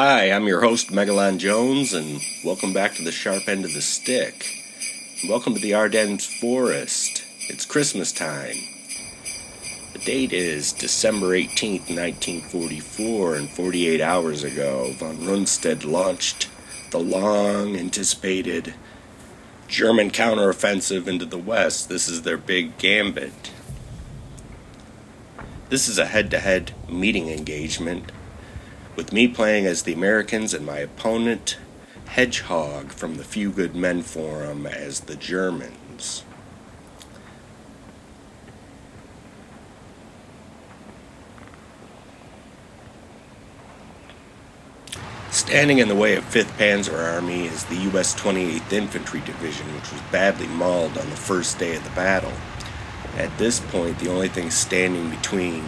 Hi, I'm your host, Megalon Jones, and welcome back to the sharp end of the stick. Welcome to the Ardennes forest. It's Christmas time. The date is December 18th, 1944, and 48 hours ago, von Rundstedt launched the long-anticipated German counteroffensive into the west. This is their big gambit. This is a head-to-head meeting engagement, with me playing as the Americans and my opponent, Hedgehog, from the Few Good Men Forum, as the Germans. Standing in the way of 5th Panzer Armee is the U.S. 28th Infantry Division, which was badly mauled on the first day of the battle. At this point, the only thing standing between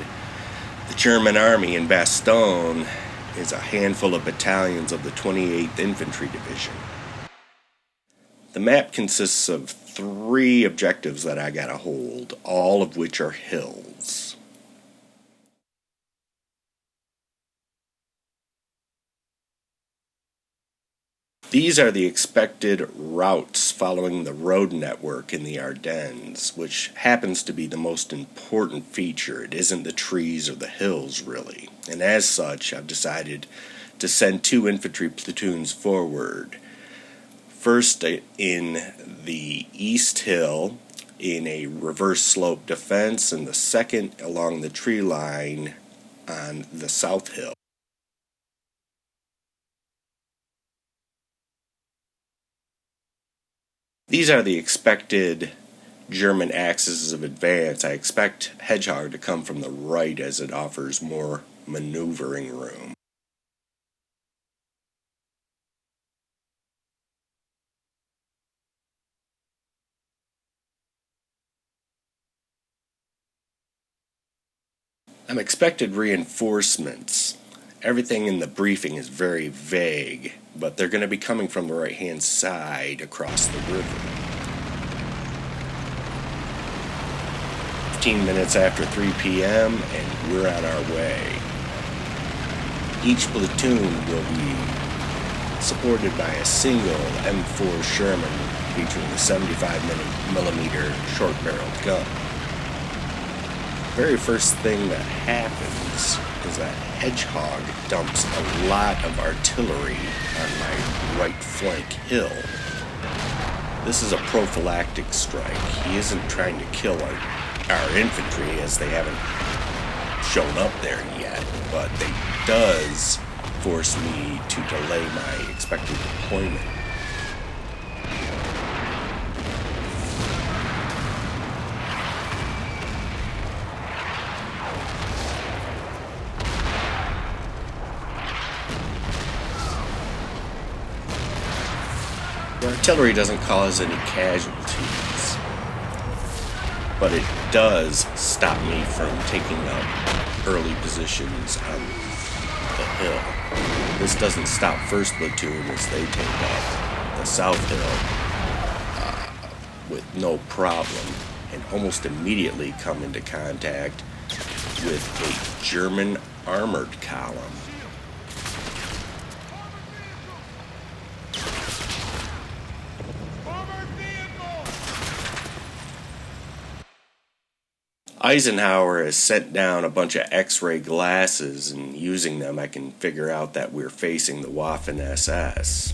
the German army and Bastogne is a handful of battalions of the 28th Infantry Division. The map consists of 3 objectives that I gotta hold, all of which are hills. These are the expected routes following the road network in the Ardennes, which happens to be the most important feature. It isn't the trees or the hills, really. And as such, I've decided to send 2 infantry platoons forward. First in the East Hill in a reverse slope defense, and the second along the tree line on the South Hill. These are the expected German axes of advance. I expect Hedgehog to come from the right as it offers more maneuvering room. I'm expected reinforcements. Everything in the briefing is very vague, but they're going to be coming from the right-hand side across the river. 15 minutes after 3 p.m. and we're on our way. Each platoon will be supported by a single M4 Sherman featuring the 75mm short-barreled gun. The very first thing that happens is that Hedgehog dumps a lot of artillery on my right flank hill. This is a prophylactic strike. He isn't trying to kill our infantry, as they haven't shown up there yet, but it does force me to delay my expected deployment. The artillery doesn't cause any casualties, but it does stop me from taking up early positions on the hill. This doesn't stop 1st Platoon as they take up the South Hill with no problem, and almost immediately come into contact with a German armored column. Eisenhower has sent down a bunch of X-ray glasses, and using them I can figure out that we're facing the Waffen-SS.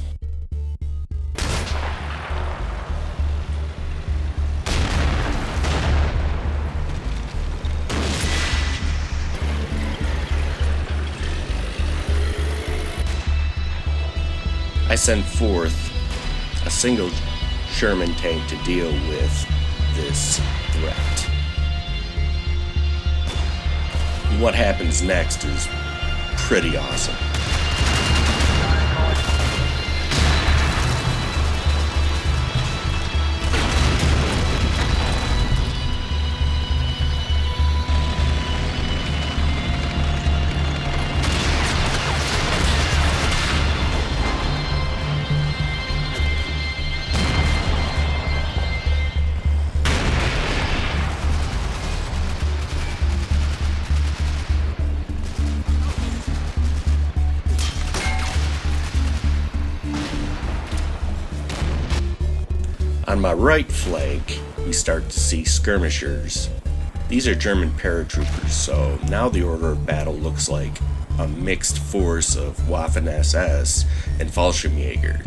I send forth a single Sherman tank to deal with this threat. What happens next is pretty awesome. On my right flank, we start to see skirmishers. These are German paratroopers, so now the order of battle looks like a mixed force of Waffen-SS and Fallschirmjäger.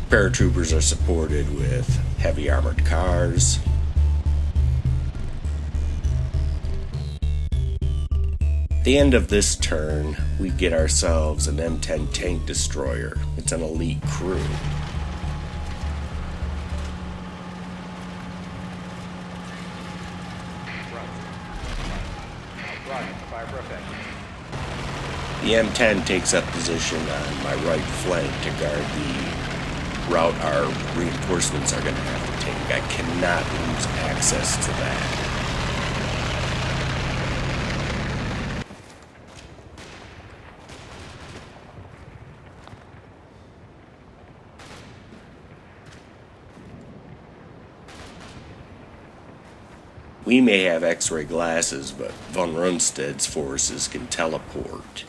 Paratroopers are supported with heavy armored cars. At the end of this turn, we get ourselves an M10 tank destroyer. It's an elite crew. The M10 takes up position on my right flank to guard the route our reinforcements are going to have to take. I cannot lose access to that. We may have X-ray glasses, but von Rundstedt's forces can teleport.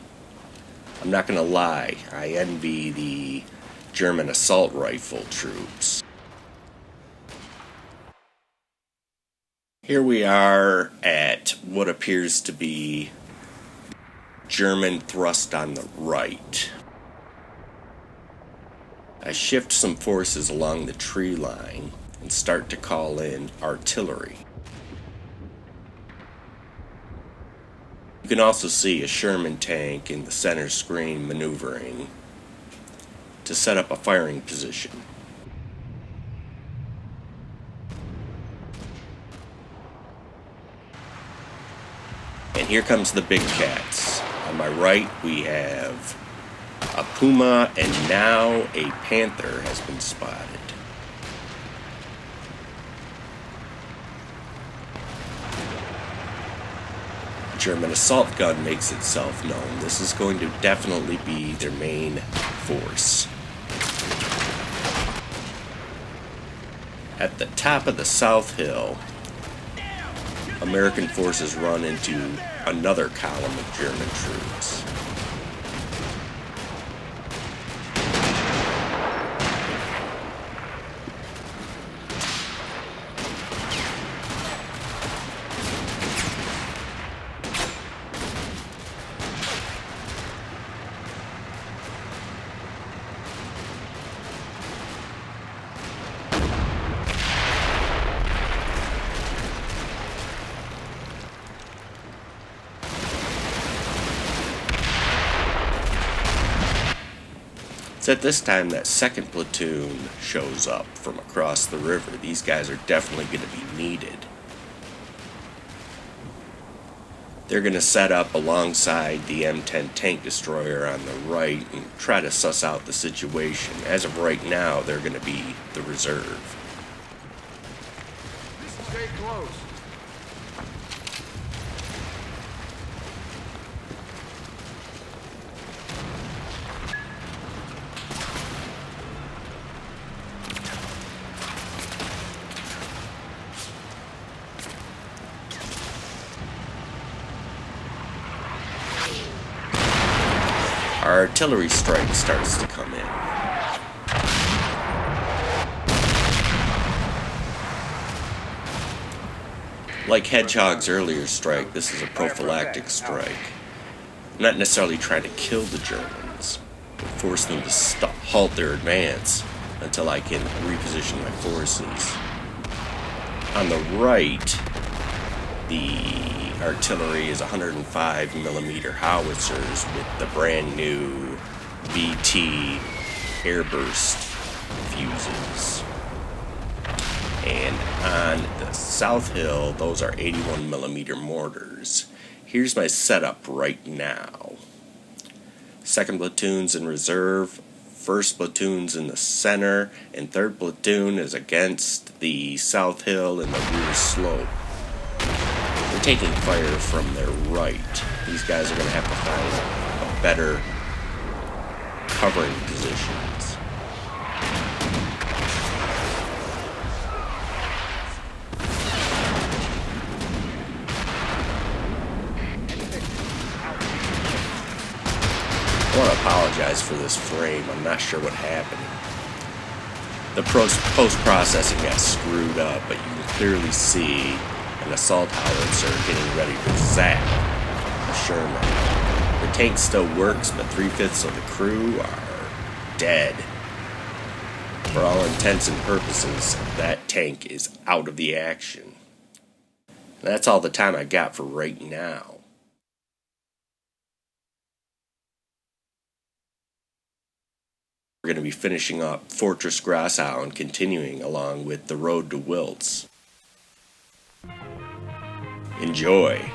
I'm not going to lie, I envy the German assault rifle troops. Here we are at what appears to be German thrust on the right. I shift some forces along the tree line and start to call in artillery. You can also see a Sherman tank in the center screen maneuvering to set up a firing position. And here comes the big cats. On my right we have a Puma, and now a Panther has been spotted. German assault gun makes itself known. This is going to definitely be their main force. At the top of the South Hill, American forces run into another column of German troops. It's at this time that second platoon shows up from across the river. These guys are definitely going to be needed. They're going to set up alongside the M10 tank destroyer on the right and try to suss out the situation. As of right now, they're going to be the reserve. Stay close. Our artillery strike starts to come in. Like Hedgehog's earlier strike, this is a prophylactic strike. I'm not necessarily trying to kill the Germans, but force them to halt their advance until I can reposition my forces. On the right, the artillery is 105mm howitzers with the brand new VT airburst fuses. And on the South Hill, those are 81mm mortars. Here's my setup right now. Second platoon's in reserve, first platoon's in the center, and third platoon is against the South Hill and the rear slope. They're taking fire from their right. These guys are going to have to find a better covering positions. I want to apologize. apologize for this frame. I'm not sure what happened. The post-processing got screwed up, but you can clearly see an assault howitzer getting ready to zap the Sherman. The tank still works, but 3/5 of the crew are dead. For all intents and purposes, that tank is out of the action. That's all the time I got for right now. We're going to be finishing up Fortress Grosshau and continuing along with the road to Wiltz. Enjoy!